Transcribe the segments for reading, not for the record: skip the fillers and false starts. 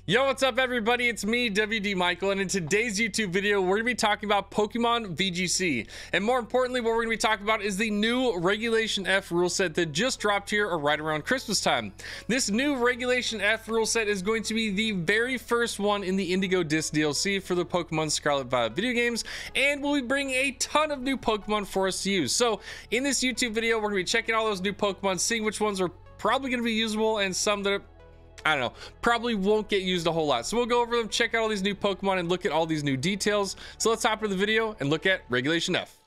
Yo, what's up everybody? It's me, WDMichael, and in today's YouTube video, we're gonna be talking about Pokemon VGC. And more importantly, what we're gonna be talking about is the new Regulation F rule set that just dropped here right around Christmas time. This new Regulation F rule set is going to be the very first one in the Indigo Disk DLC for the Pokemon Scarlet video games, and will be bringing a ton of new Pokemon for us to use. So in this YouTube video, we're gonna be checking all those new Pokemon, seeing which ones are probably gonna be usable and some that are, I don't know, probably won't get used a whole lot. So we'll go over them, check out all these new Pokemon, and look at all these new details. So let's hop into the video and look at Regulation F.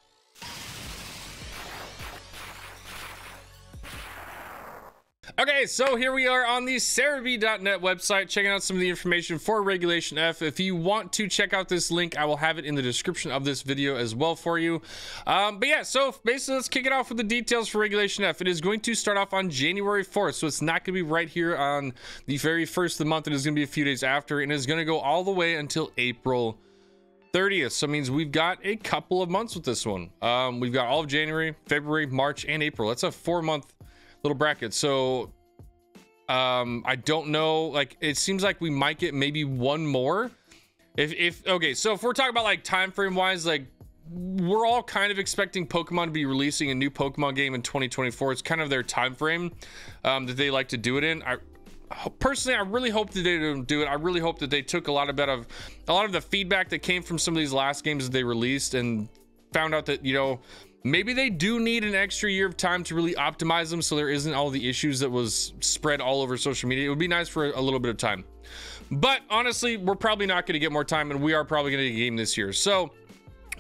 Okay, so here we are on the Cerebi.net website, checking out some of the information for Regulation F. If you want to check out this link, I will have it in the description of this video as well for you. But yeah, so basically let's kick it off with the details for Regulation F. It is going to start off on January 4th, so it's not going to be right here on the very first of the month. It is going to be a few days after, and it's going to go all the way until April 30th. So it means we've got a couple of months with this one. We've got all of January, February, March, and April. That's a 4-month little bracket. So I don't know, like it seems like we might get maybe one more if okay, so if we're talking about like time frame wise, like we're all kind of expecting Pokemon to be releasing a new Pokemon game in 2024. It's kind of their time frame that they like to do it in. Personally, I really hope that they don't do it. I really hope that they took a lot of the feedback that came from some of these last games that they released and found out that, you know, maybe they do need an extra year of time to really optimize them so there isn't all the issues that was spread all over social media. It would be nice for a little bit of time. But honestly, we're probably not going to get more time, and we are probably going to get a game this year. So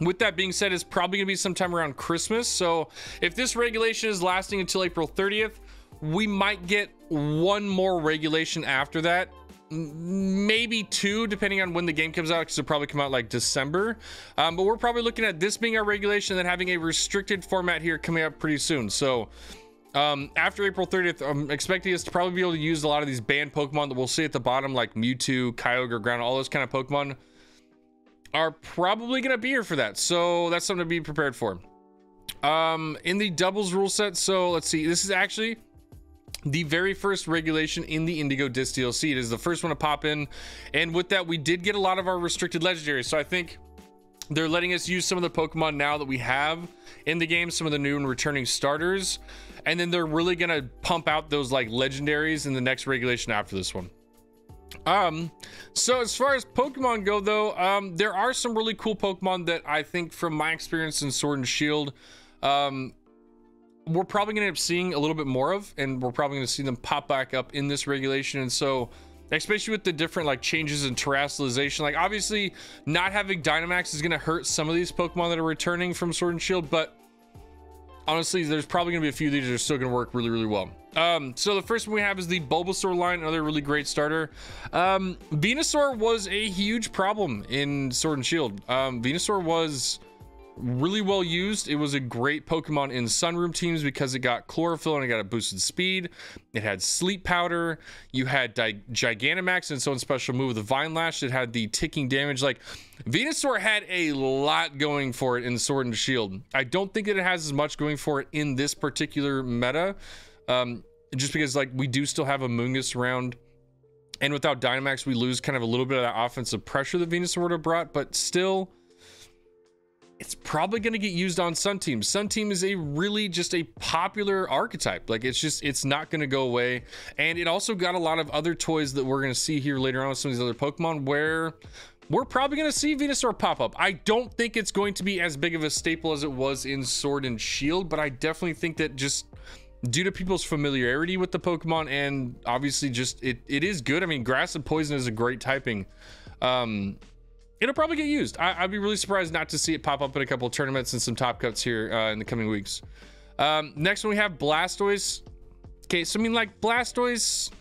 with that being said, it's probably going to be sometime around Christmas. So if this regulation is lasting until April 30th, we might get one more regulation after that. Maybe two, depending on when the game comes out, because it'll probably come out like December. But we're probably looking at this being our regulation and then having a restricted format here coming up pretty soon. So after April 30th, I'm expecting us to probably be able to use a lot of these banned Pokemon that we'll see at the bottom, like Mewtwo, Kyogre, Ground, all those kind of Pokemon are probably going to be here for that. So that's something to be prepared for. In the doubles rule set, so let's see, this is actually the very first regulation in the Indigo Disk DLC. It is the first one to pop in, and with that we did get a lot of our restricted legendaries. So I think they're letting us use some of the Pokemon now that we have in the game, some of the new and returning starters, and then they're really gonna pump out those like legendaries in the next regulation after this one. So as far as Pokemon go though, there are some really cool Pokemon that I think from my experience in Sword and Shield, we're probably going to end up seeing a little bit more of, and we're probably going to see them pop back up in this regulation. And so especially with the different like changes in terrestrialization, like obviously not having Dynamax is going to hurt some of these Pokemon that are returning from Sword and Shield, but honestly there's probably going to be a few of these that are still going to work really well. So the first one we have is the Bulbasaur line, another really great starter. Venusaur was a huge problem in Sword and Shield. Venusaur was really well used. It was a great Pokemon in Sunroom teams because it got chlorophyll and it got a boosted speed. It had sleep powder. You had Gigantamax and its own special move with the Vine Lash. It had the ticking damage. Like Venusaur had a lot going for it in Sword and Shield. I don't think that it has as much going for it in this particular meta, just because like we do still have a Mungus around, and without Dynamax we lose kind of a little bit of that offensive pressure that Venusaur would have brought. But still, it's probably going to get used on Sun Team. Sun Team is a really just a popular archetype. Like it's not going to go away. And it also got a lot of other toys that we're going to see here later on with some of these other Pokemon, where we're probably going to see Venusaur pop up. I don't think it's going to be as big of a staple as it was in Sword and Shield, but I definitely think that just due to people's familiarity with the Pokemon, and obviously just it is good. I mean, Grass and Poison is a great typing. It'll probably get used. I'd be really surprised not to see it pop up in a couple of tournaments and some top cuts here in the coming weeks. Next one we have Blastoise. Okay, so I mean like Blastoise,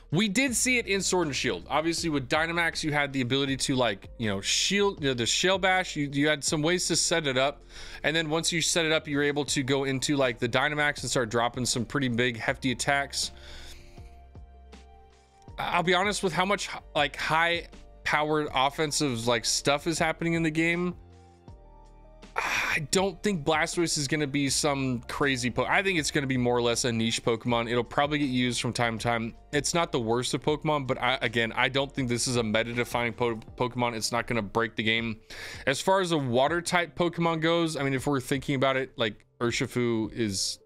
we did see it in Sword and Shield. Obviously with Dynamax you had the ability to like, you know, shield, you know, the Shell Bash. You had some ways to set it up, and then once you set it up, you're able to go into like the Dynamax and start dropping some pretty big hefty attacks. I'll be honest, with how much like high powered offensive like stuff is happening in the game, I don't think Blastoise is going to be some crazy I think it's going to be more or less a niche Pokemon. It'll probably get used from time to time. It's not the worst of Pokemon, but I don't think this is a meta-defining Pokemon. It's not going to break the game. As far as a water type Pokemon goes, I mean, if we're thinking about it, like Urshifu is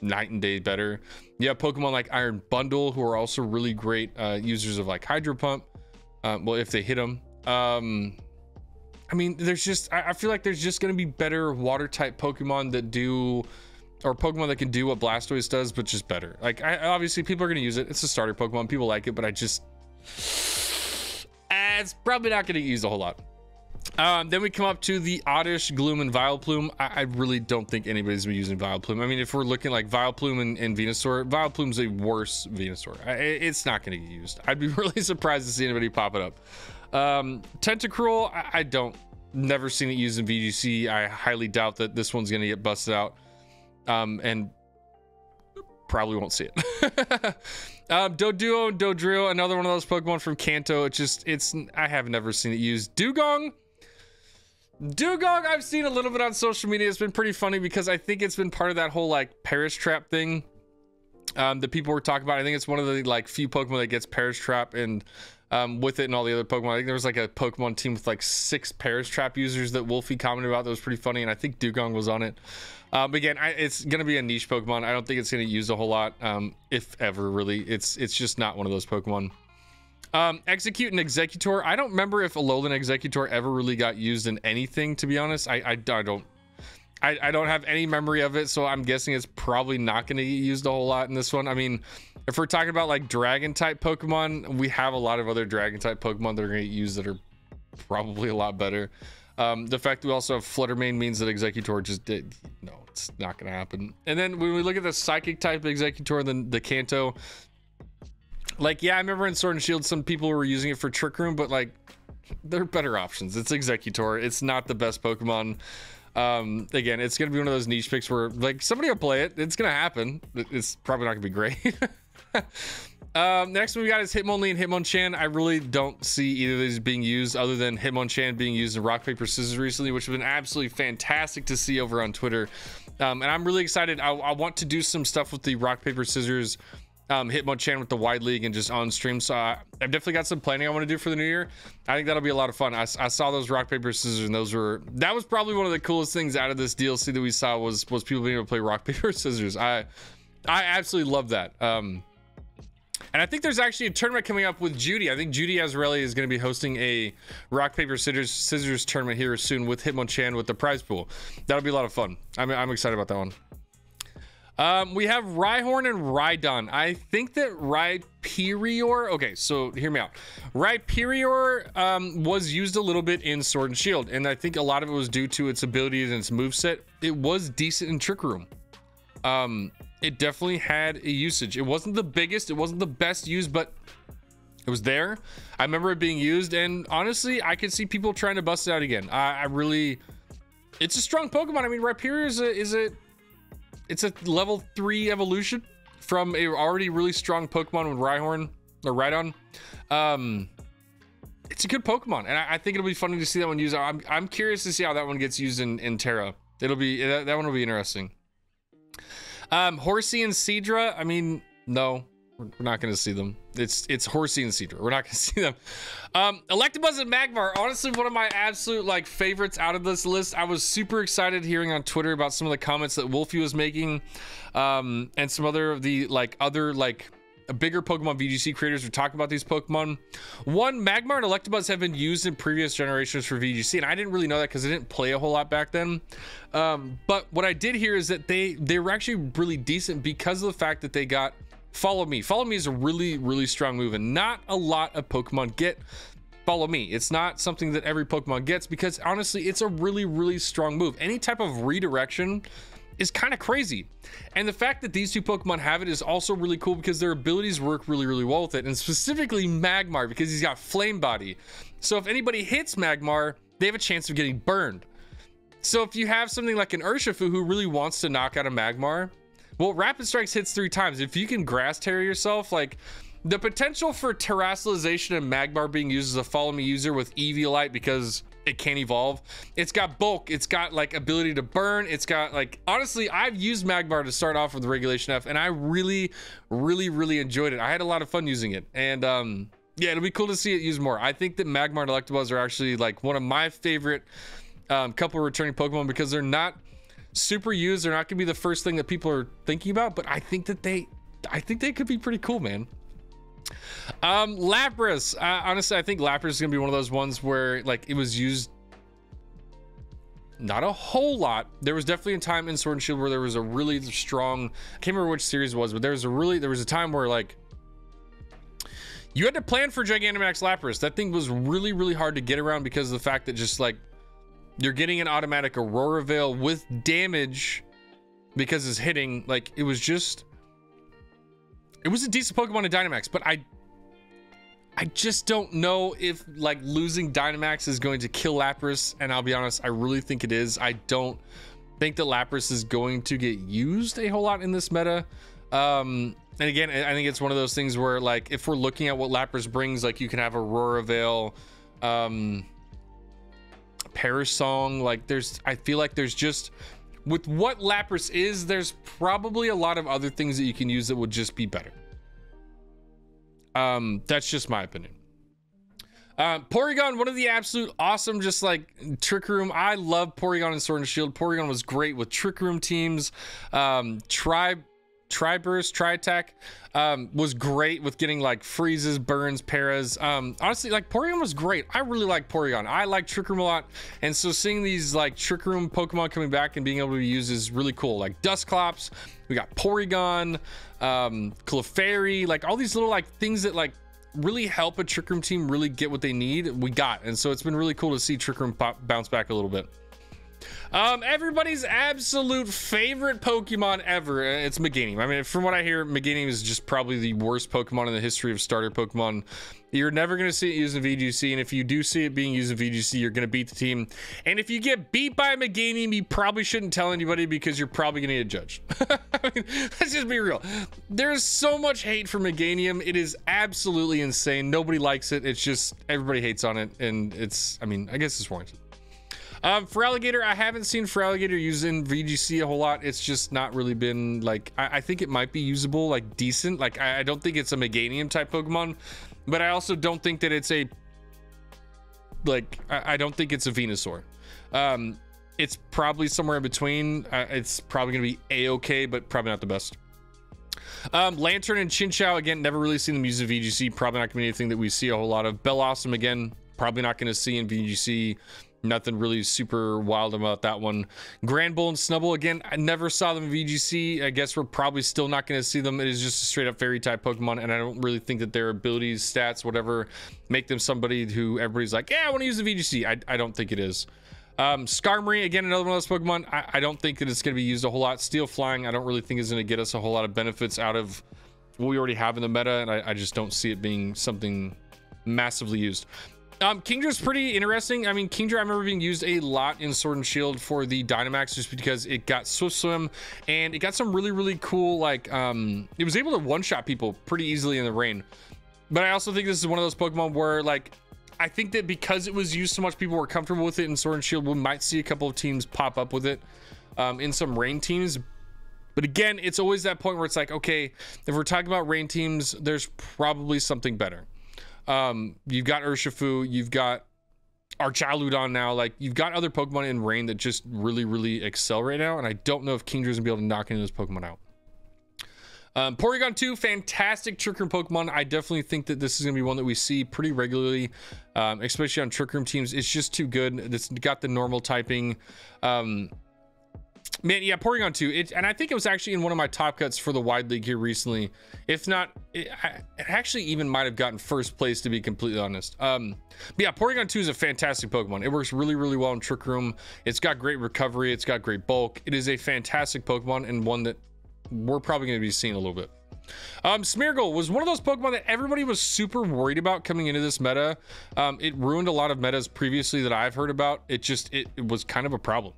night and day better. You have Pokemon like Iron Bundle, who are also really great users of like Hydro Pump. Well, if they hit them. I mean, there's just, I feel like there's just going to be better water type Pokemon that do, or Pokemon that can do what Blastoise does, but just better. Like, obviously people are going to use it. It's a starter Pokemon. People like it, but I just, it's probably not going to get used a whole lot. Then we come up to the Oddish, Gloom, and Vileplume. I really don't think anybody's been using Vileplume. I mean, if we're looking like Vileplume and Venusaur, Vileplume's a worse Venusaur. It's not going to get used. I'd be really surprised to see anybody pop it up. Tentacruel, I never seen it used in VGC. I highly doubt that this one's going to get busted out. And probably won't see it. Doduo and Dodrio, another one of those Pokemon from Kanto. I have never seen it used. Dugong, I've seen a little bit on social media. It's been pretty funny because I think it's been part of that whole like Perish Trap thing that people were talking about. I think it's one of the like few Pokemon that gets Perish Trap, and with it and all the other Pokemon. I think there was like a Pokemon team with like 6 Perish Trap users that Wolfie commented about that was pretty funny, and I think Dugong was on it. But again, it's gonna be a niche Pokemon. I don't think it's gonna use a whole lot, if ever, really. It's just not one of those Pokemon. Execute and Executor, I don't remember if Alolan Executor ever really got used in anything, to be honest. I don't have any memory of it, so I'm guessing it's probably not going to get used a whole lot in this one. I mean, if we're talking about like dragon type Pokemon, we have a lot of other dragon type Pokemon that are going to get used that are probably a lot better. The fact that we also have Fluttermane means that Executor just did, no, it's not going to happen. And then when we look at the psychic type Executor, then the Kanto, like, yeah, I remember in Sword and Shield some people were using it for Trick Room, but like there are better options. It's Executor. It's not the best Pokemon. Again, it's gonna be one of those niche picks where like somebody will play it. It's gonna happen. It's probably not gonna be great. Next one we got is Hitmonlee and Hitmonchan. I really don't see either of these being used, other than Hitmonchan being used in Rock Paper Scissors recently, which has been absolutely fantastic to see over on Twitter. And I'm really excited. I want to do some stuff with the Rock Paper Scissors Hitmonchan with the wide league and just on stream. So I've definitely got some planning I want to do for the new year. I think that'll be a lot of fun. I saw those Rock Paper Scissors, and that was probably one of the coolest things out of this DLC that we saw was people being able to play Rock Paper Scissors. I absolutely love that. And I think there's actually a tournament coming up with Judy. I think Judy Azarelli is going to be hosting a Rock Paper Scissors tournament here soon with Hitmonchan with the prize pool. That'll be a lot of fun. I'm excited about that one. We have Rhyhorn and Rhydon. I think that Rhyperior, okay, so hear me out. Rhyperior was used a little bit in Sword and Shield, and I think a lot of it was due to its abilities and its moveset. It was decent in Trick Room. It definitely had a usage. It wasn't the biggest, it wasn't the best used, but it was there. I remember it being used, and honestly, I could see people trying to bust it out again. It's a strong Pokemon. I mean, Rhyperior it's a level 3 evolution from a already really strong Pokemon with Rhyhorn or Rhydon. It's a good Pokemon, and I think it'll be funny to see that one used. I'm curious to see how that one gets used in Terra. That one will be interesting. Horsey and Seadra, I mean, no, we're not going to see them. It's Horsey and Seadra. We're not going to see them. Electabuzz and Magmar, honestly, one of my absolute like favorites out of this list. I was super excited hearing on Twitter about some of the comments that Wolfie was making, and some other bigger Pokemon VGC creators were talking about these Pokemon. One, Magmar and Electabuzz have been used in previous generations for VGC, and I didn't really know that because I didn't play a whole lot back then. But what I did hear is that they were actually really decent because of the fact that they got Follow Me. Follow Me is a really, really strong move, and not a lot of Pokemon get Follow Me. It's not something that every Pokemon gets because honestly, it's a really, really strong move. Any type of redirection is kind of crazy. And the fact that these two Pokemon have it is also really cool because their abilities work really, really well with it. And specifically Magmar, because he's got Flame Body. So if anybody hits Magmar, they have a chance of getting burned. So if you have something like an Urshifu who really wants to knock out a Magmar, well, Rapid Strikes hits 3 times. If you can Grass Terror yourself, like the potential for Terrassalization and Magmar being used as a Follow Me user with Eviolite, because it can't evolve. It's got bulk, it's got like ability to burn, it's got like, honestly, I've used Magmar to start off with Regulation F, and I really enjoyed it. I had a lot of fun using it, and yeah, it'll be cool to see it used more. I think that Magmar and Electabuzz are actually like one of my favorite couple of returning Pokemon, because they're not super used. They're not gonna be the first thing that people are thinking about, but I think they could be pretty cool, man. Lapras, honestly, I think Lapras is gonna be one of those ones where like it was used not a whole lot. There was definitely a time in Sword and Shield where there was a really strong, I can't remember which series it was, but there was a time where like you had to plan for Gigantamax Lapras. That thing was really hard to get around because of the fact that just like you're getting an automatic Aurora Veil with damage because it's hitting. Like it was a decent Pokemon in Dynamax, but I just don't know if like losing Dynamax is going to kill Lapras, and I'll be honest, I really think it is. I don't think that Lapras is going to get used a whole lot in this meta. And again, I think it's one of those things where like if we're looking at what Lapras brings, like you can have Aurora Veil, Perish Song, like I feel like there's just, with what Lapras is, there's probably a lot of other things that you can use that would just be better. That's just my opinion. Porygon, one of the absolute awesome, just like Trick Room. I love Porygon in Sword and Shield. Porygon was great with Trick Room teams. Tri-Burst, Tri-Attack was great with getting like freezes, burns, paras. Honestly, like Porygon was great. I really like Porygon. I like Trick Room a lot, and so seeing these like Trick Room Pokemon coming back and being able to be used is really cool. Like Dusclops, we got Porygon, Clefairy, like all these little like things that like really help a Trick Room team really get what they need. We got, and so it's been really cool to see Trick Room bounce back a little bit. Everybody's absolute favorite Pokemon ever, it's Meganium. I mean, from what I hear, Meganium is just probably the worst Pokemon in the history of starter Pokemon. You're never going to see it used in VGC, and if you do see it being used in VGC, you're going to beat the team. And if you get beat by Meganium, you probably shouldn't tell anybody, because you're probably going to get judged. I mean, let's just be real. There's so much hate for Meganium. It is absolutely insane. Nobody likes it. It's just, everybody hates on it, and it's, I mean, I guess it's warranted. Feraligatr, I haven't seen Feraligatr used in VGC a whole lot. It's just not really been like, I think it might be usable, like decent. Like I don't think it's a Meganium type Pokemon, but I also don't think that it's a, like, I don't think it's a Venusaur. It's probably somewhere in between. It's probably gonna be A-okay, but probably not the best. Lantern and Chinchou, again, never really seen them use in VGC. Probably not gonna be anything that we see a whole lot of. Bellossom, again, probably not gonna see in VGC. Nothing really super wild about that one. Granbull and Snubbull, again, I never saw them in VGC. I guess we're probably still not going to see them. It is just a straight up fairy type Pokemon, and I don't really think that their abilities, stats, whatever, make them somebody who everybody's like, yeah, I want to use the VGC. I don't think it is. Skarmory, again, another one of those Pokemon. I don't think that it's going to be used a whole lot. Steel Flying, I don't really think is going to get us a whole lot of benefits out of what we already have in the meta, and I just don't see it being something massively used. Kingdra's pretty interesting. I mean, Kingdra I remember being used a lot in Sword and Shield for the Dynamax, just because it got Swift Swim, and it got some really cool, like, it was able to one-shot people pretty easily in the rain. But I also think this is one of those Pokemon where, like, I think that because it was used so much, people were comfortable with it in Sword and Shield. We might see a couple of teams pop up with it in some rain teams. But again, it's always that point where it's like, okay, if we're talking about rain teams, there's probably something better. You've got Urshifu, you've got Archaludon now, like you've got other Pokemon in rain that just really excel right now, and I don't know if Kingdra's gonna be able to knock any of those Pokemon out. Porygon 2, fantastic Trick Room Pokemon. I definitely think that this is gonna be one that we see pretty regularly, especially on Trick Room teams. It's just too good. It's got the normal typing. Man, yeah, Porygon 2, and I think it was actually in one of my top cuts for the Wide League here recently. If not, it actually even might have gotten first place, to be completely honest. But yeah, Porygon 2 is a fantastic Pokemon. It works really well in Trick Room. It's got great recovery. It's got great bulk. It is a fantastic Pokemon, and one that we're probably going to be seeing a little bit. Smeargle was one of those Pokemon that everybody was super worried about coming into this meta. It ruined a lot of metas previously that I've heard about. It was kind of a problem.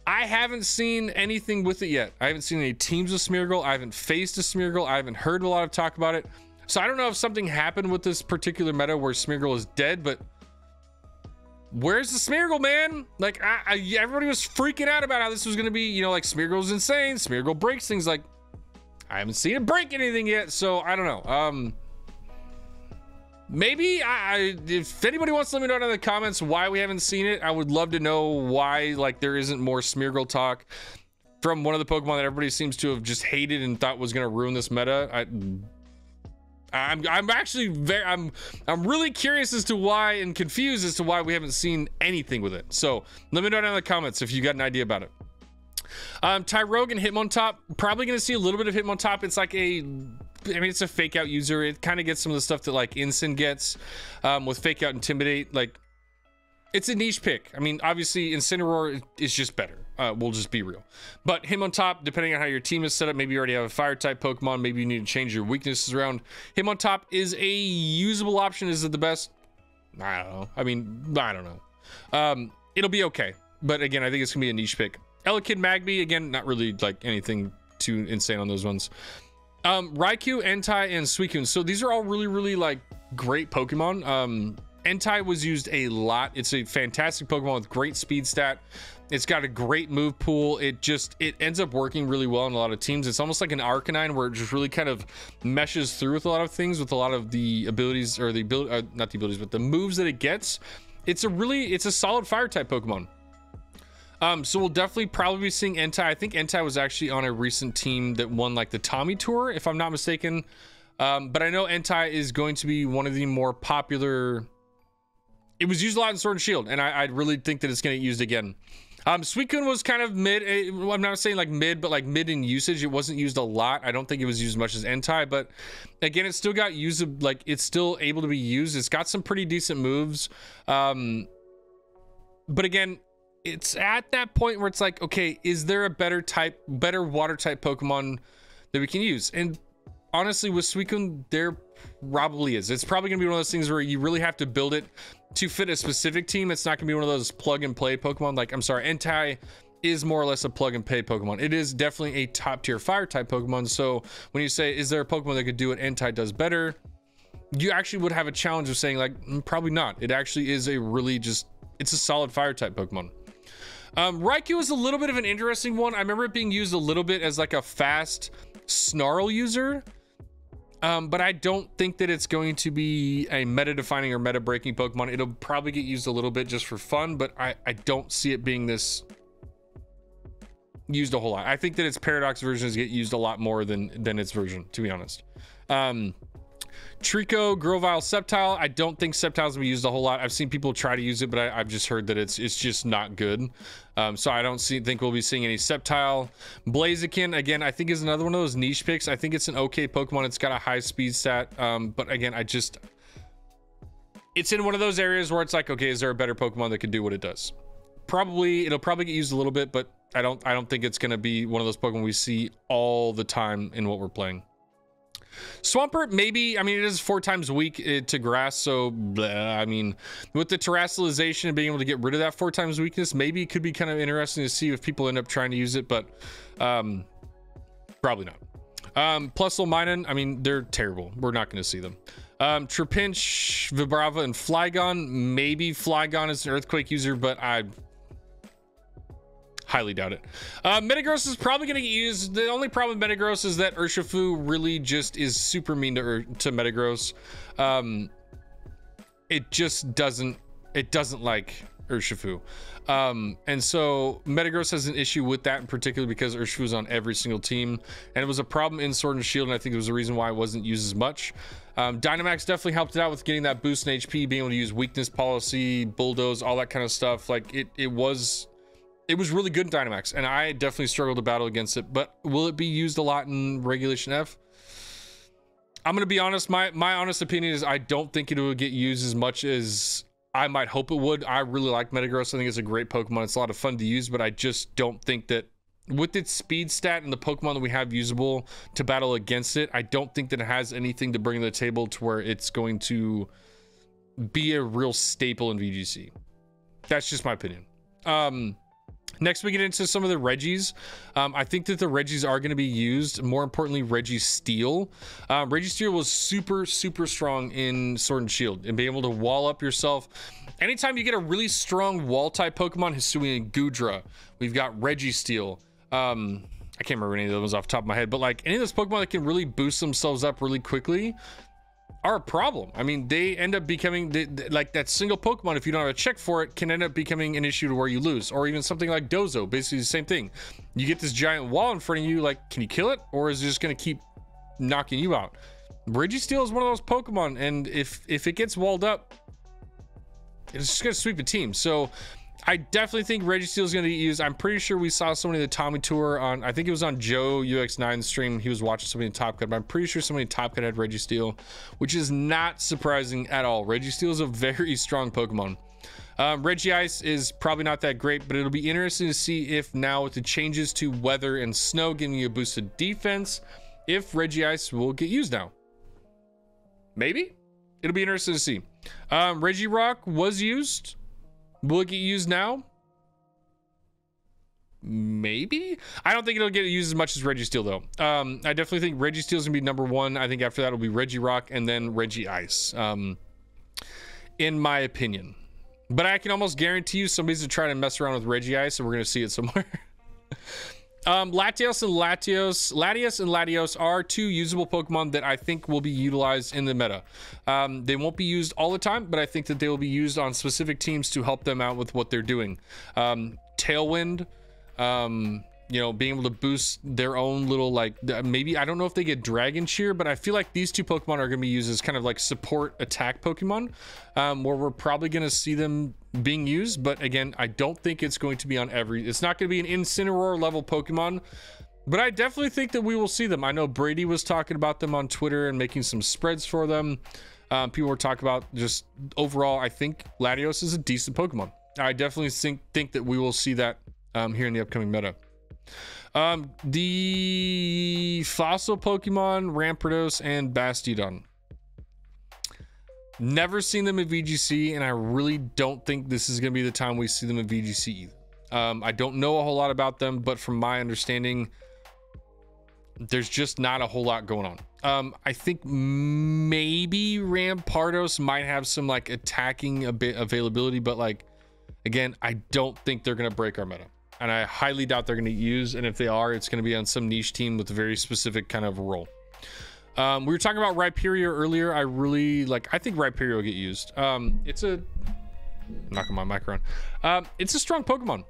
I haven't seen anything with it yet. I haven't seen any teams with Smeargle. I haven't faced a Smeargle. I haven't heard a lot of talk about it. So I don't know if something happened with this particular meta where Smeargle is dead, but where's the Smeargle, man? Like, everybody was freaking out about how this was gonna be, you know, like Smeargle's insane, Smeargle breaks things. Like, I haven't seen it break anything yet, so I don't know. Maybe if anybody wants to let me know in the comments why we haven't seen it, I would love to know why, like, there isn't more Smeargle talk from one of the Pokemon that everybody seems to have just hated and thought was gonna ruin this meta. I'm actually I'm really curious as to why, and confused as to why we haven't seen anything with it. So let me know down in the comments if you got an idea about it. Tyrogue and Hitmontop, probably gonna see a little bit of Hitmontop. It's like it's a fake out user. It kind of gets some of the stuff that like Incin gets with fake out Intimidate. Like, it's a niche pick. I mean, obviously Incineroar is just better. We'll just be real. But Hitmontop, depending on how your team is set up, maybe you already have a fire type Pokemon, maybe you need to change your weaknesses around. Hitmontop is a usable option. Is it the best? I don't know. I mean, I don't know. It'll be okay. But again, I think it's gonna be a niche pick. Elekid Magby, again, not really like anything too insane on those ones. Raikou, Entei, and Suicune. So these are all really like great Pokemon. Entei was used a lot. It's a fantastic Pokemon with great speed stat. It's got a great move pool. It ends up working really well in a lot of teams. It's almost like an Arcanine where it just really kind of meshes through with a lot of things, with a lot of the abilities, or the ability, not the abilities, but the moves that it gets. It's a solid fire type Pokemon. So we'll definitely probably be seeing Entei. I think Entei was actually on a recent team that won like the Tommy Tour, if I'm not mistaken. But I know Entei is going to be one of the more popular. It was used a lot in Sword and Shield, and I really think that it's going to get used again. Suicune was kind of mid. I'm not saying like mid, but like mid in usage. It wasn't used a lot. I don't think it was used as much as Entei, but again, it's still got usable. Like, it's still able to be used. It's got some pretty decent moves. But again, it's at that point where it's like, okay, is there a better water type Pokemon that we can use? And honestly, with Suicune, there probably is. It's probably gonna be one of those things where you really have to build it to fit a specific team. It's not gonna be one of those plug and play Pokemon. Like, I'm sorry, Entei is more or less a plug and play Pokemon. It is definitely a top tier fire type Pokemon. So when you say, is there a Pokemon that could do what Entei does better, you actually would have a challenge of saying like, probably not. It actually is it's a solid fire type Pokemon. Raikou is a little bit of an interesting one. I remember it being used a little bit as like a fast Snarl user. But I don't think that it's going to be a meta defining or meta breaking Pokemon. It'll probably get used a little bit just for fun, but I don't see it being this used a whole lot. I think that its Paradox versions get used a lot more than its version, to be honest. Trico, Grovyle, Sceptile. I don't think Sceptile's gonna be used a whole lot. I've seen people try to use it, but I've just heard that it's just not good. So I don't think we'll be seeing any Sceptile. Blaziken, again, I think is another one of those niche picks. I think it's an okay Pokemon. It's got a high speed stat, but again, it's in one of those areas where it's like, okay, is there a better Pokemon that could do what it does? It'll probably get used a little bit, but I don't think it's gonna be one of those Pokemon we see all the time in what we're playing. Swampert, maybe. I mean, it is 4 times weak to grass, so I mean, with the terrestrialization and being able to get rid of that 4 times weakness, maybe it could be kind of interesting to see if people end up trying to use it, but probably not. Plusle, Minun, I mean, they're terrible. We're not going to see them. Trapinch, Vibrava, and Flygon. Maybe Flygon is an Earthquake user, but I highly doubt it. Metagross is probably going to get used. The only problem with Metagross is that Urshifu really just is super mean to Metagross. It doesn't like Urshifu. And so Metagross has an issue with that in particular because Urshifu is on every single team, and it was a problem in Sword and Shield, and I think it was the reason why it wasn't used as much. Dynamax definitely helped it out with getting that boost in HP, being able to use weakness policy, bulldoze, all that kind of stuff. Like, it was really good in Dynamax, and I definitely struggled to battle against it. But will it be used a lot in Regulation F? I'm gonna be honest. My honest opinion is I don't think it will get used as much as I might hope it would. I really like Metagross. I think it's a great Pokemon. It's a lot of fun to use, but I just don't think that with its speed stat and the Pokemon that we have usable to battle against it, I don't think that it has anything to bring to the table to where it's going to be a real staple in VGC. That's just my opinion. Next, we get into some of the Regis. I think that the Regis are going to be used. More importantly, Registeel. Registeel was super strong in Sword and Shield, and being able to wall up yourself anytime you get a really strong wall type Pokemon, Hisuian Gudra, we've got Registeel. I can't remember any of those off the top of my head, but like any of those Pokemon that can really boost themselves up really quickly are a problem. I mean, they end up becoming like that single Pokemon, if you don't have a check for it, can end up becoming an issue to where you lose. Or even something like Dozo, basically the same thing. You get this giant wall in front of you, like, can you kill it? Or is it just gonna keep knocking you out? Registeel is one of those Pokemon, and if it gets walled up, it's just gonna sweep a team. So I definitely think Registeel is going to get used. I'm pretty sure we saw somebody in the Tommy Tour on, I think it was on Joe UX9 stream. He was watching somebody in Top Cut, but I'm pretty sure somebody in Top Cut had Registeel, which is not surprising at all. Registeel is a very strong Pokemon. Regice is probably not that great, but it'll be interesting to see if now with the changes to weather and snow giving you a boosted defense, if Regice will get used now. Maybe? It'll be interesting to see. Regirock was used. Will it get used now? Maybe. I don't think it'll get used as much as Registeel though. I definitely think Registeel is gonna be number one. I think after that it'll be Regirock and then Regice, in my opinion. But I can almost guarantee you somebody's trying to mess around with Regice, and we're gonna see it somewhere. Latios and Latios are two usable Pokemon that I think will be utilized in the meta. They won't be used all the time, but I think that they will be used on specific teams to help them out with what they're doing. Tailwind, you know, being able to boost their own little, like, maybe, I don't know if they get Dragon Cheer, but I feel like these two Pokemon are going to be used as kind of like support attack Pokemon, where we're probably going to see them being used. But again, I don't think it's going to be on every, it's not going to be an Incineroar level Pokemon, but I definitely think that we will see them. I know Brady was talking about them on Twitter and making some spreads for them. People were talking about just overall, I think Latios is a decent Pokemon. I definitely think that we will see that here in the upcoming meta. The fossil Pokemon, Rampardos and Bastiodon. Never seen them in VGC, and I really don't think this is going to be the time we see them in VGC either. I don't know a whole lot about them, but from my understanding, there's just not a whole lot going on. I think maybe Rampardos might have some like attacking a bit availability, but like, again, I don't think they're going to break our meta. And I highly doubt they're going to use, and if they are, it's going to be on some niche team with a very specific kind of role. We were talking about Rhyperior earlier. I think Rhyperior will get used. It's a, knocking my mic around. It's a strong Pokemon.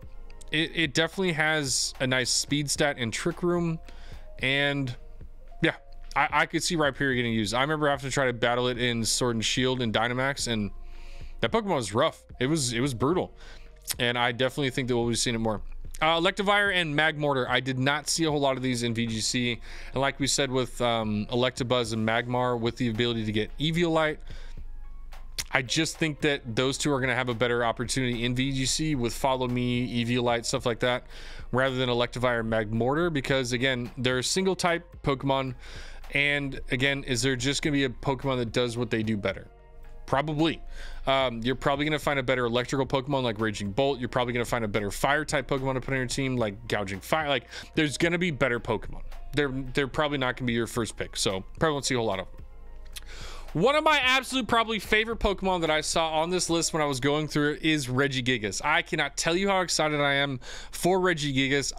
It definitely has a nice speed stat and Trick Room, and yeah, I could see Rhyperior getting used. I remember having to try to battle it in Sword and Shield and Dynamax, and that Pokemon was rough. It was brutal, and I definitely think that we'll be seeing it more. Electivire and Magmortar. I did not see a whole lot of these in VGC, and like we said with Electabuzz and Magmar, with the ability to get Eviolite, I just think that those two are going to have a better opportunity in VGC with Follow Me, Eviolite, stuff like that, rather than Electivire and Magmortar, because again, they're single type Pokemon, and again, is there just going to be a Pokemon that does what they do better? Probably. You're probably going to find a better electrical Pokemon like Raging Bolt. You're probably going to find a better fire type Pokemon to put on your team like Gouging Fire. Like, there's going to be better Pokemon. They're probably not going to be your first pick, so probably won't see a whole lot of them. One of my absolute probably favorite Pokemon that I saw on this list when I was going through it is Regigigas. I cannot tell you how excited I am for Regigigas.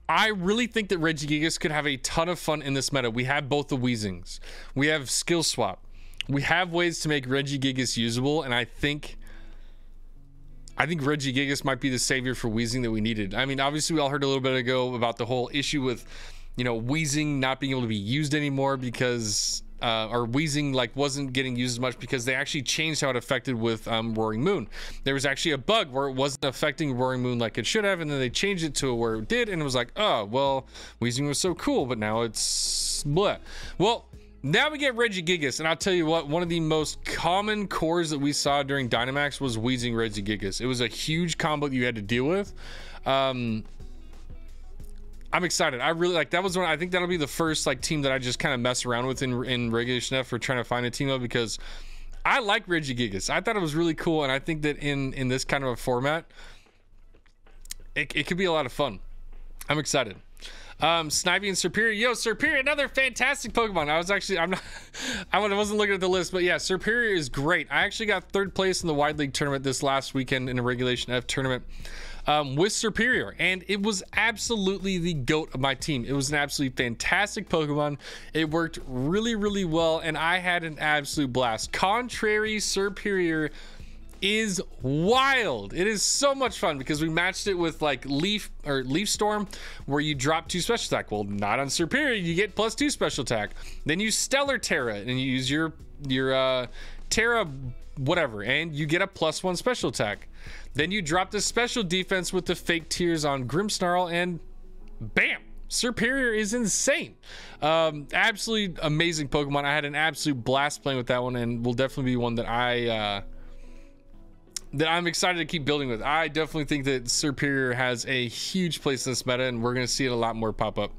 I really think that Regigigas could have a ton of fun in this meta. We have both the Weezings. We have Skill Swap. We have ways to make Regigigas usable, and I think Regigigas might be the savior for Weezing that we needed. I mean, obviously we all heard a little bit ago about the whole issue with, you know, Weezing not being able to be used anymore because or Weezing like wasn't getting used as much because they actually changed how it affected with Roaring Moon. There was actually a bug where it wasn't affecting Roaring Moon like it should have, and then they changed it to where it did, and it was like, oh well, Weezing was so cool, but now it's bleh. Well, now we get Regigigas, and I'll tell you what, one of the most common cores that we saw during Dynamax was Weezing Regigigas. It was a huge combo that you had to deal with. I'm excited. I really like that. Was one. I think that'll be the first like team that I just kind of mess around with in Regulation F for trying to find a team of, because I like Regigigas. I thought it was really cool, and I think that in this kind of a format, it could be a lot of fun. I'm excited. Snivy and Serperior. Yo, Serperior, another fantastic Pokemon. I wasn't looking at the list, but yeah, Serperior is great. I actually got 3rd place in the Wide League tournament this last weekend in a Regulation F tournament with Serperior, and it was absolutely the GOAT of my team. It was an absolutely fantastic Pokemon. It worked really, really well, and I had an absolute blast. Contrary Serperior is wild. It is so much fun because we matched it with like Leaf Storm, where you drop 2 special attack. Well, not on Serperior, you get +2 special attack. Then you Stellar Terra and you use your Terra whatever, and you get a +1 special attack. Then you drop the special defense with the fake tears on Grimmsnarl, and bam, Serperior is insane. Absolutely amazing Pokemon. I had an absolute blast playing with that one, and will definitely be one that I'm excited to keep building with. I definitely think that Serperior has a huge place in this meta, and we're going to see it a lot more pop up.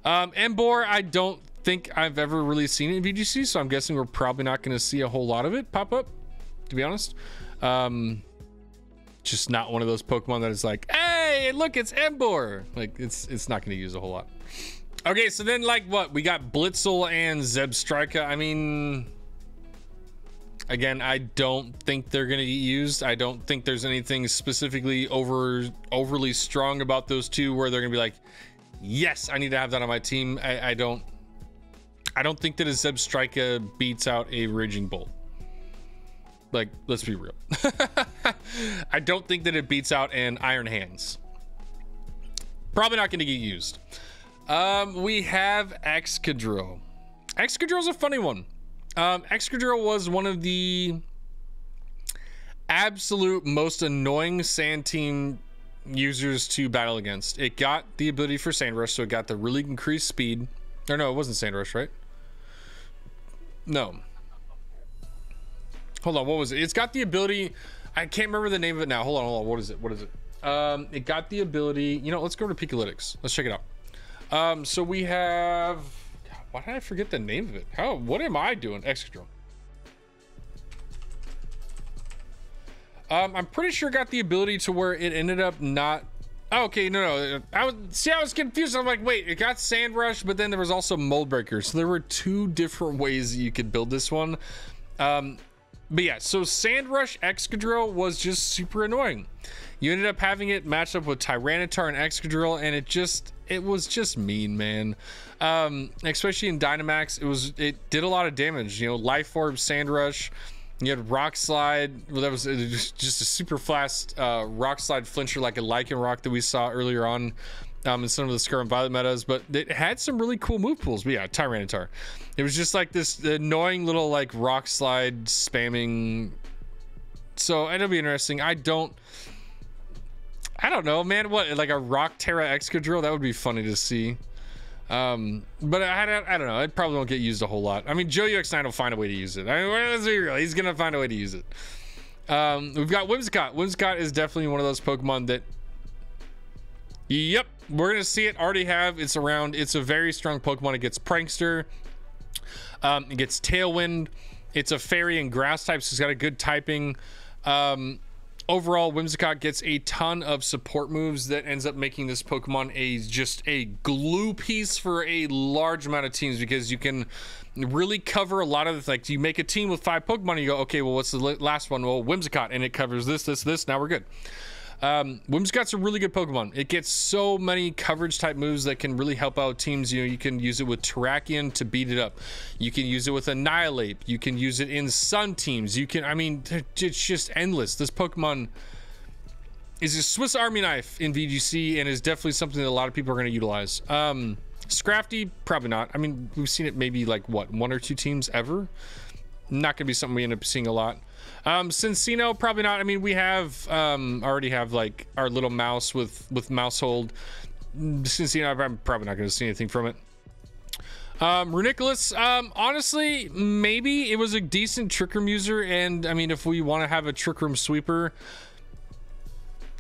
Emboar, I don't think I've ever really seen it in VGC, so I'm guessing we're probably not going to see a whole lot of it pop up, to be honest. Just not one of those Pokemon that is like, hey, look, it's Emboar. Like, it's not going to use a whole lot. Okay, so then, like, what? We got Blitzel and Zebstrika. I mean, again, I don't think they're going to get used. I don't think there's anything specifically overly strong about those two where they're going to be like, yes, I need to have that on my team. I don't think that a Zebstrika beats out a Raging Bolt. Like, let's be real. I don't think that it beats out an Iron Hands. Probably not going to get used. We have Excadrill. Excadrill's a funny one. Excadrill was one of the absolute most annoying Sand Team users to battle against. It got the ability for Sand Rush, so it got the really increased speed. Or no, it wasn't Sand Rush, right? No. Hold on, what was it? It's got the ability, I can't remember the name of it now. Hold on, what is it? It got the ability, you know, let's go to Pikalytics. Let's check it out. So we have, God, why did I forget the name of it? What am I doing? Excadrill. I'm pretty sure it got the ability to where it ended up not, oh, okay, no, I was confused. I'm like, wait, it got Sand Rush, but then there was also Mold Breaker. So there were 2 different ways that you could build this one. But yeah, so Sand Rush Excadrill was just super annoying. You ended up having it matched up with Tyranitar and Excadrill, and it was just mean, man. Especially in Dynamax, it did a lot of damage. You know, Life Orb, Sand Rush. You had Rock Slide. Well, that was just a super fast Rock Slide flincher, like a Lycanroc that we saw earlier on in some of the Scarlet and Violet metas, but it had some really cool move pools. But yeah, Tyranitar. It was just like this annoying little like Rock Slide spamming. So it'll be interesting. I don't know, man. What, like a Rock Terra Excadrill? That would be funny to see. But I don't know. It probably won't get used a whole lot. I mean, Joe UX9 will find a way to use it. I mean, let's be real. He's gonna find a way to use it. We've got Whimsicott. Whimsicott is definitely one of those Pokemon that, yep, we're gonna see it. Already have. It's around. It's a very strong Pokemon. It gets Prankster. It gets Tailwind. It's a Fairy and Grass type, so it's got a good typing. Overall, Whimsicott gets a ton of support moves that ends up making this Pokemon just a glue piece for a large amount of teams, because you can really cover a lot of the, like, you make a team with 5 Pokemon and you go, okay, well, what's the last one? Well, Whimsicott, and it covers this. Now we're good. Whimsicott's a really good Pokemon. It gets so many coverage type moves that can really help out teams. You know, you can use it with Terrakion to beat it up. You can use it with Annihilate. You can use it in Sun teams. You can, I mean, it's just endless. This Pokemon is a Swiss Army knife in VGC, and is definitely something that a lot of people are going to utilize. Scrafty, probably not. I mean, we've seen it maybe like, what, 1 or 2 teams ever? Not going to be something we end up seeing a lot. Cincino, probably not. I mean, we have already have like our little mouse with Mousehold. Cincino, I'm probably not going to see anything from it. Runiculus, honestly, maybe it was a decent Trick Room user, and I mean, if we want to have a Trick Room sweeper,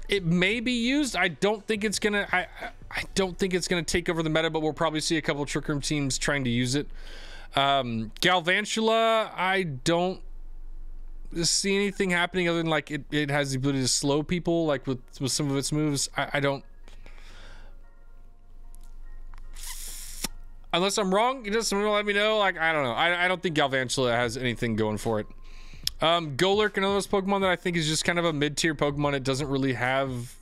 it may be used. I don't think it's gonna. I don't think it's gonna take over the meta, but we'll probably see a couple Trick Room teams trying to use it. Galvantula, I don't see anything happening other than like it has the ability to slow people, like with some of its moves. I don't. Unless I'm wrong, just someone let me know. Like, I don't know. I don't think Galvantula has anything going for it. Golurk, another those Pokemon that I think is just kind of a mid-tier Pokemon. It doesn't really have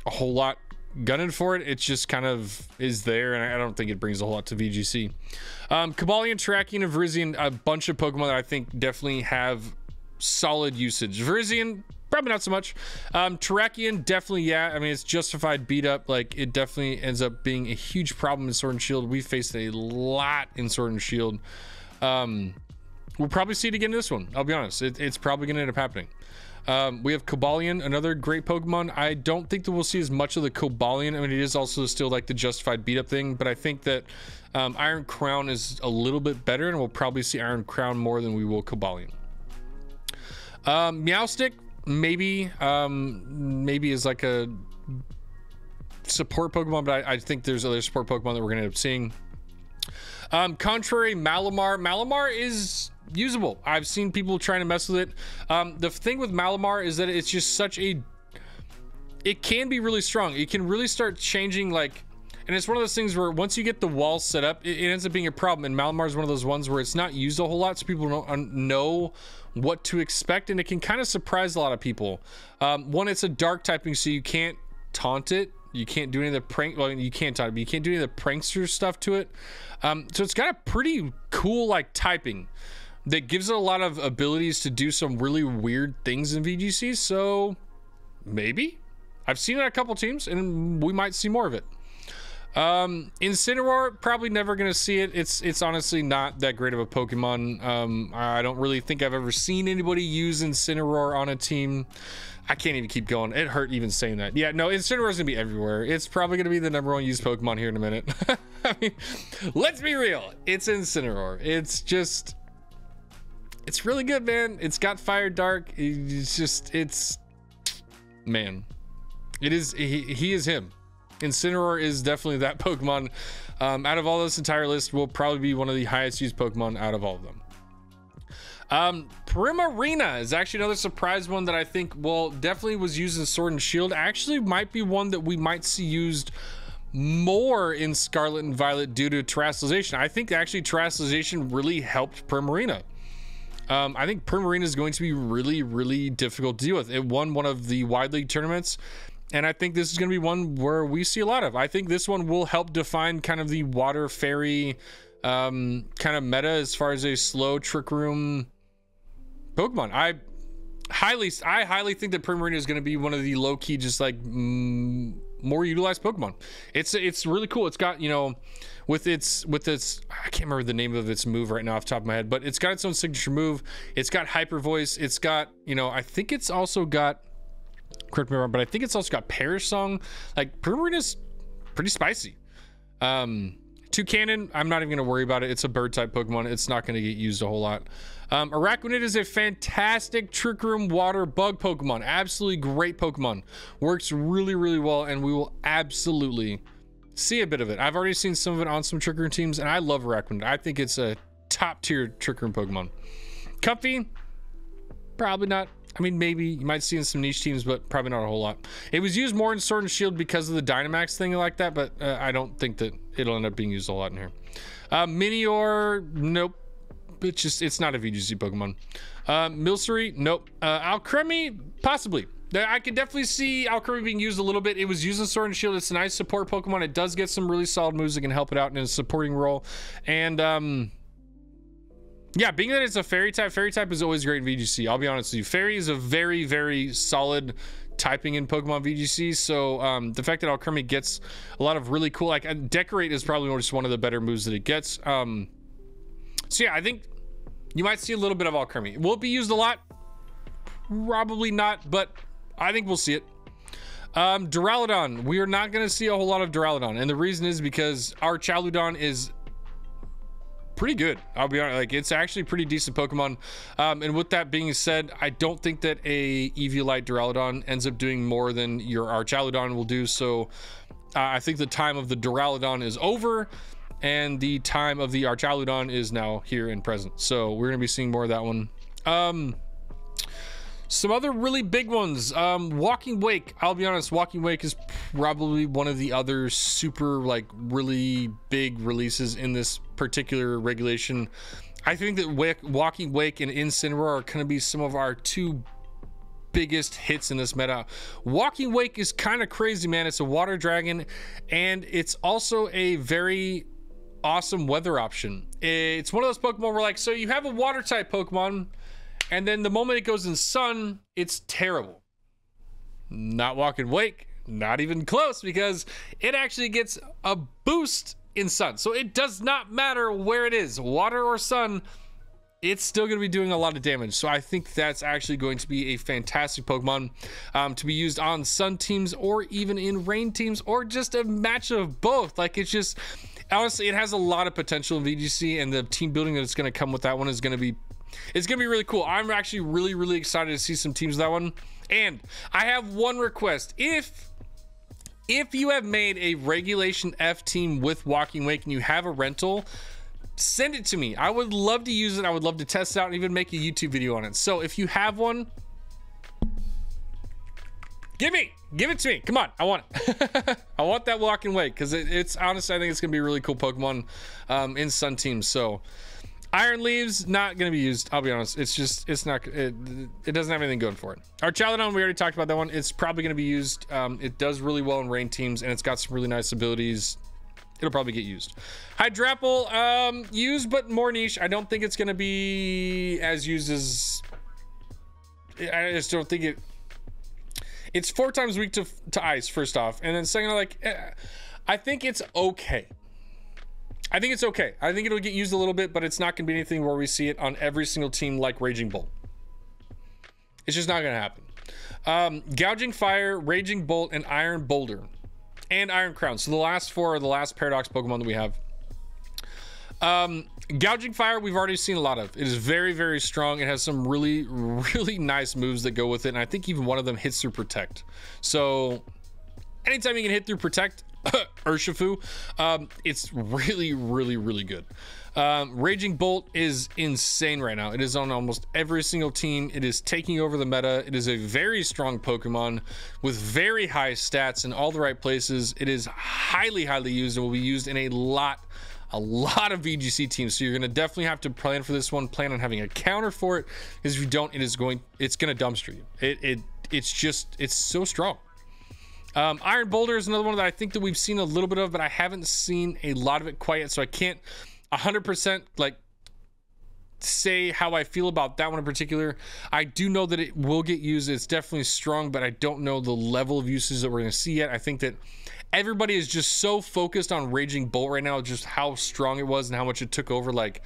a whole lot gunning for it. It just kind of is there, and I don't think it brings a whole lot to VGC. Cobalion, Terrakion, and Virizion, a bunch of Pokemon that I think definitely have solid usage. Virizion, probably not so much. Terrakion, definitely, yeah. I mean, it's justified beat up. Like, it definitely ends up being a huge problem in Sword and Shield. We faced a lot in Sword and Shield. We'll probably see it again in this one. I'll be honest. It's probably going to end up happening. We have Cobalion, another great Pokemon. I don't think that we'll see as much of the Cobalion. I mean, it is also still like the justified beat up thing, but I think that Iron Crown is a little bit better, and we'll probably see Iron Crown more than we will Cobalion. Meowstic, maybe is like a support Pokemon, but I think there's other support Pokemon that we're gonna end up seeing. Contrary, Malamar is usable. I've seen people trying to mess with it. The thing with Malamar is that it's just such a, it can be really strong. It can really start changing, like, and it's one of those things where once you get the wall set up, it ends up being a problem. And Malamar is one of those ones where it's not used a whole lot, so people don't know what to expect, and it can kind of surprise a lot of people. One, it's a dark typing, so you can't taunt it. You can't do any of the prank, well, you can't taunt it, but you can't do any of the prankster stuff to it. So it's got a pretty cool like typing that gives it a lot of abilities to do some really weird things in VGC. So maybe I've seen it a couple teams, and we might see more of it. Incineroar, probably never gonna see it. It's honestly not that great of a Pokemon. I don't really think I've ever seen anybody use Incineroar on a team. I can't even keep going. It hurt even saying that. Yeah, no, Incineroar is gonna be everywhere. It's probably gonna be the #1 used Pokemon here in a minute. I mean, let's be real. It's Incineroar. It's just, it's really good, man. It's got Fire Dark. It's just, it's, man, it is. He is him. Incineroar is definitely that Pokemon. Out of all this entire list, will probably be one of the highest used Pokemon out of all of them. Primarina is actually another surprise one that I think, well, definitely was used in Sword and Shield. Actually might be one that we might see used more in Scarlet and Violet due to Terastallization. I think actually Terastallization really helped Primarina. I think Primarina is going to be really, really difficult to deal with. It won one of the Wide League tournaments, and I think this is going to be one where we see a lot of. I think this one will help define kind of the Water Fairy kind of meta as far as a slow Trick Room Pokemon. I highly think that Primarina is going to be one of the low-key, just like more utilized Pokemon. It's really cool. It's got, you know, with its I can't remember the name of its move right now off the top of my head, but it's got its own signature move. It's got Hyper Voice. It's got, you know, I think it's also got, correct me if I'm wrong, but I think it's also got Perish Song. Like, Primarina's pretty spicy. Toucannon, I'm not even gonna worry about it. It's a bird type Pokemon. It's not gonna get used a whole lot. Araquanid is a fantastic Trick Room water bug Pokemon. Absolutely great Pokemon. Works really, really well, and we will absolutely see a bit of it. I've already seen some of it on some Trick Room teams, and I love Araquanid. I think it's a top tier Trick Room Pokemon. Comfey, probably not. I mean, maybe you might see in some niche teams, but probably not a whole lot. It was used more in Sword and Shield because of the Dynamax thing like that, but I don't think that it'll end up being used a lot in here. Minior, nope. It's not a VGC Pokemon. Milcery, nope. Alcremie, possibly. I could definitely see Alcremie being used a little bit. It was used in Sword and Shield. It's a nice support Pokemon. It does get some really solid moves that can help it out in a supporting role. And yeah, being that it's a fairy type is always great in VGC. I'll be honest with you. Fairy is a very, very solid typing in Pokemon VGC. So the fact that Alcremie gets a lot of really cool, like Decorate is probably just one of the better moves that it gets. So yeah, I think you might see a little bit of Alcremie. Will it be used a lot? Probably not, but I think we'll see it. Duraludon, we are not going to see a whole lot of Duraludon, and the reason is because our Chaludon is pretty good. I'll be honest, like, it's actually pretty decent Pokemon. And with that being said, I don't think that a Eviolite Duraludon ends up doing more than your Archaludon will do. So I think the time of the Duraludon is over, and the time of the Archaludon is now here and present. So we're gonna be seeing more of that one. Some other really big ones. Walking Wake. I'll be honest, Walking Wake is probably one of the other super, like, really big releases in this particular regulation. I think that Walking Wake and Incineroar are going to be some of our two biggest hits in this meta. Walking Wake is kind of crazy, man. It's a water dragon, and it's also a very awesome weather option. It's one of those Pokemon where, like, so you have a water type Pokemon, and then the moment it goes in sun, it's terrible. Not Walking Wake, not even close, because it actually gets a boost in sun. So it does not matter where it is, water or sun, it's still going to be doing a lot of damage. So I think that's actually going to be a fantastic Pokemon to be used on sun teams, or even in rain teams, or just a match of both. Like, it's just, honestly, it has a lot of potential in VGC, and the team building that's going to come with that one is going to be, it's gonna be really cool. I'm actually really excited to see some teams with that one. And I have one request. If you have made a Regulation F team with Walking Wake and you have a rental, send it to me. I would love to use it. I would love to test it out and even make a YouTube video on it. So if you have one, give it to me. Come on, I want it. I want that Walking Wake, because it's honestly, I think it's gonna be a really cool Pokemon in sun teams. So Iron Leaves, not going to be used. I'll be honest. It's just, it's not, it doesn't have anything going for it. Our Chaladon, we already talked about that one. It's probably going to be used. It does really well in rain teams, and it's got some really nice abilities. It'll probably get used. Hydrapple, used, but more niche. I don't think it's going to be as used as, I just don't think it's 4 times weak to ice, first off. And then second, like, I think it's okay. I think it's okay. I think it'll get used a little bit, but it's not going to be anything where we see it on every single team like Raging Bolt. It's just not going to happen. Gouging Fire, Raging Bolt, and Iron Boulder, and Iron Crown. So the last 4 are the last Paradox Pokemon that we have. Gouging Fire, we've already seen a lot of. It is very strong. It has some really nice moves that go with it, and I think even one of them hits through Protect. So anytime you can hit through Protect, Urshifu, it's really good. Raging Bolt is insane right now. It is on almost every single team. It is taking over the meta. It is a very strong Pokemon with very high stats in all the right places. It is highly used and will be used in a lot of VGC teams. So you're going to definitely have to plan for this one, plan on having a counter for it, because if you don't, it's going to dumpster you. It's so strong. Iron Boulder is another one that I think that we've seen a little bit of, but I haven't seen a lot of it quite yet, so I can't 100% like say how I feel about that one in particular. I do know that it will get used. It's definitely strong, but I don't know the level of uses that we're going to see yet. I think that everybody is just so focused on Raging Bolt right now, just how strong it was and how much it took over like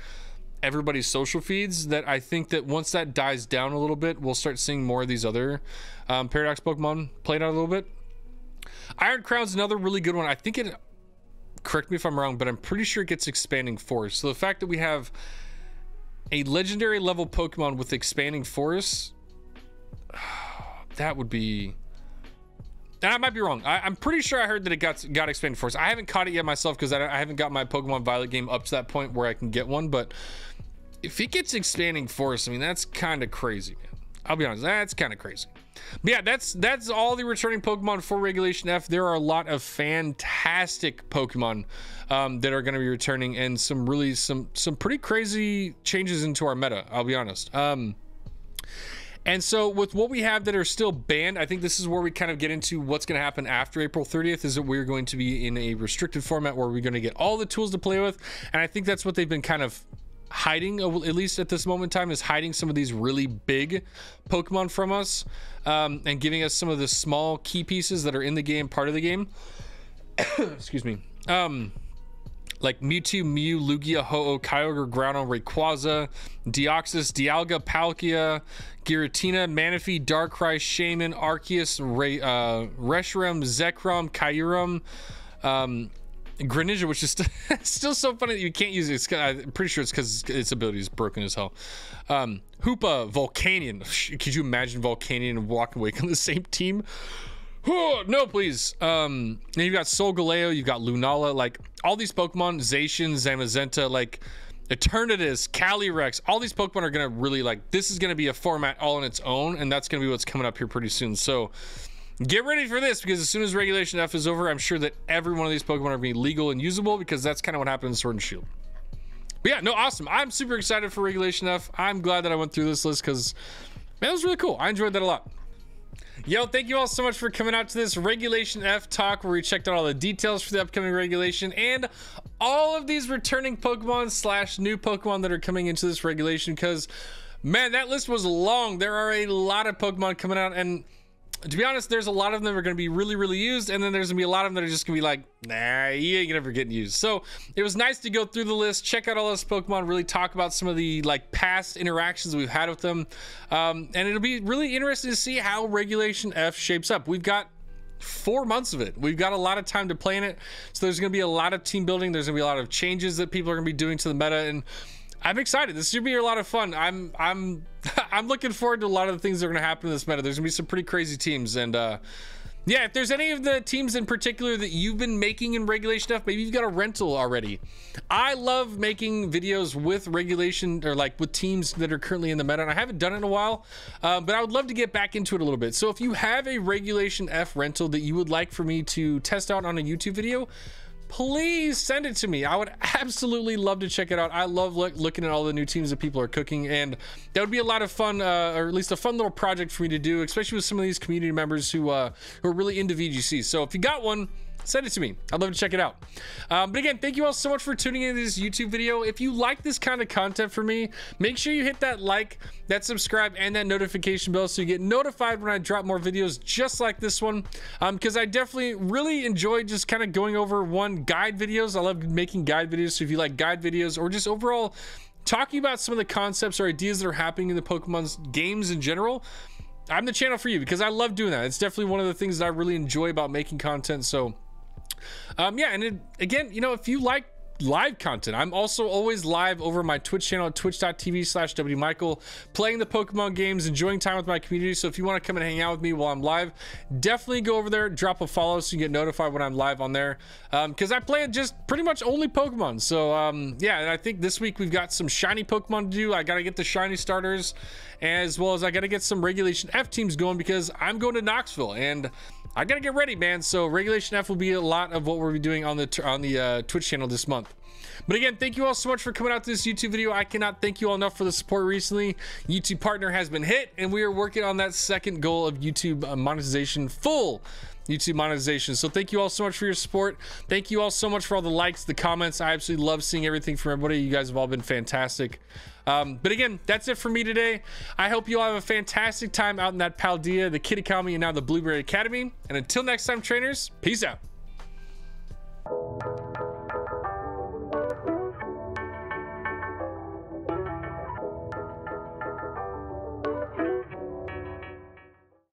everybody's social feeds, that I think that once that dies down a little bit, we'll start seeing more of these other Paradox Pokemon played out a little bit. Iron Crown's another really good one. I think it, correct me if I'm wrong, but I'm pretty sure it gets Expanding Force. So the fact that we have a legendary level Pokemon with Expanding Force, that would be, and I might be wrong. I'm pretty sure I heard that it got Expanding Force. I haven't caught it yet myself, because I haven't got my Pokemon Violet game up to that point where I can get one. But if it gets Expanding Force, I mean, that's kind of crazy, man. I'll be honest, that's kind of crazy. But yeah, that's all the returning Pokemon for Regulation F. There are a lot of fantastic Pokemon that are going to be returning, and some pretty crazy changes into our meta, I'll be honest. And so with what we have that are still banned, I think this is where we kind of get into what's going to happen after April 30th, is that we're going to be in a restricted format where we're going to get all the tools to play with. And I think that's what they've been kind of hiding, at least at this moment in time, is hiding some of these really big Pokemon from us, and giving us some of the small key pieces that are in the game, part of the game. Excuse me. Like Mewtwo, Mew, Lugia, Ho-Oh, Kyogre, Groudon, Rayquaza, Deoxys, Dialga, Palkia, Giratina, Manaphy, Darkrai, Shaman, Arceus, Reshiram, Zekrom, Kyurem, Greninja, which is still so funny that you can't use it. I'm pretty sure it's because its ability is broken as hell. Hoopa, Volcanion. Could you imagine Volcanion and Walking Wake on the same team? Oh, no, please. And you've got Solgaleo, you've got Lunala, like all these Pokemon, Zacian, Zamazenta, like Eternatus, Calyrex, all these Pokemon are gonna really like, this is gonna be a format all on its own, and that's gonna be what's coming up here pretty soon. So get ready for this, because as soon as Regulation F is over, I'm sure that every one of these Pokemon are gonna be legal and usable, because that's kind of what happened in Sword and Shield. But yeah, no, awesome. I'm super excited for Regulation F. I'm glad that I went through this list, because man, it was really cool. I enjoyed that a lot. Yo, thank you all so much for coming out to this Regulation F talk, where we checked out all the details for the upcoming regulation and all of these returning Pokemon / new Pokemon that are coming into this regulation, because man, that list was long. There are a lot of Pokemon coming out, and to be honest, there's a lot of them that are going to be really, really used, and then there's going to be a lot of them that are just going to be like, nah, you ain't ever getting used. So it was nice to go through the list, check out all those Pokemon, really talk about some of the like past interactions we've had with them, and it'll be really interesting to see how Regulation F shapes up. We've got 4 months of it. We've got a lot of time to play in it, so there's going to be a lot of team building. There's going to be a lot of changes that people are going to be doing to the meta, and I'm excited. This should be a lot of fun. I'm looking forward to a lot of the things that are going to happen in this meta. There's going to be some pretty crazy teams, and yeah, if there's any of the teams in particular that you've been making in Regulation F, maybe you've got a rental already. I love making videos with regulation, or like with teams that are currently in the meta, and I haven't done it in a while, but I would love to get back into it a little bit. So if you have a Regulation F rental that you would like for me to test out on a YouTube video, please send it to me. I would absolutely love to check it out. I love looking at all the new teams that people are cooking, and that would be a lot of fun, or at least a fun little project for me to do, especially with some of these community members who are really into VGC. So if you got one, send it to me. I'd love to check it out. But again, thank you all so much for tuning into this YouTube video. If you like this kind of content for me, make sure you hit that like, that subscribe, and that notification bell so you get notified when I drop more videos just like this one, because I definitely really enjoy just kind of going over guide videos. I love making guide videos, so if you like guide videos or just overall talking about some of the concepts or ideas that are happening in the Pokemon games in general, I'm the channel for you, because I love doing that. It's definitely one of the things that I really enjoy about making content. So yeah, and again, you know, if you like live content, I'm also always live over my Twitch channel at twitch.tv/WDMichael, playing the Pokemon games, enjoying time with my community. So if you want to come and hang out with me while I'm live, definitely go over there, drop a follow so you get notified when I'm live on there, because I play just pretty much only Pokemon. So yeah, and I think this week we've got some shiny Pokemon to do. I got to get the shiny starters, as well as I got to get some Regulation F teams going, because I'm going to Knoxville and I gotta get ready, man. So Regulation F will be a lot of what we'll be doing on the Twitch channel this month. But again, thank you all so much for coming out to this YouTube video. I cannot thank you all enough for the support recently. YouTube partner has been hit, and we are working on that second goal of YouTube monetization, full YouTube monetization. So thank you all so much for your support. Thank you all so much for all the likes, the comments. I absolutely love seeing everything from everybody. You guys have all been fantastic. But again, that's it for me today. I hope you all have a fantastic time out in that Paldea, the Kitakami, and now the Blueberry Academy. And until next time, trainers, peace out.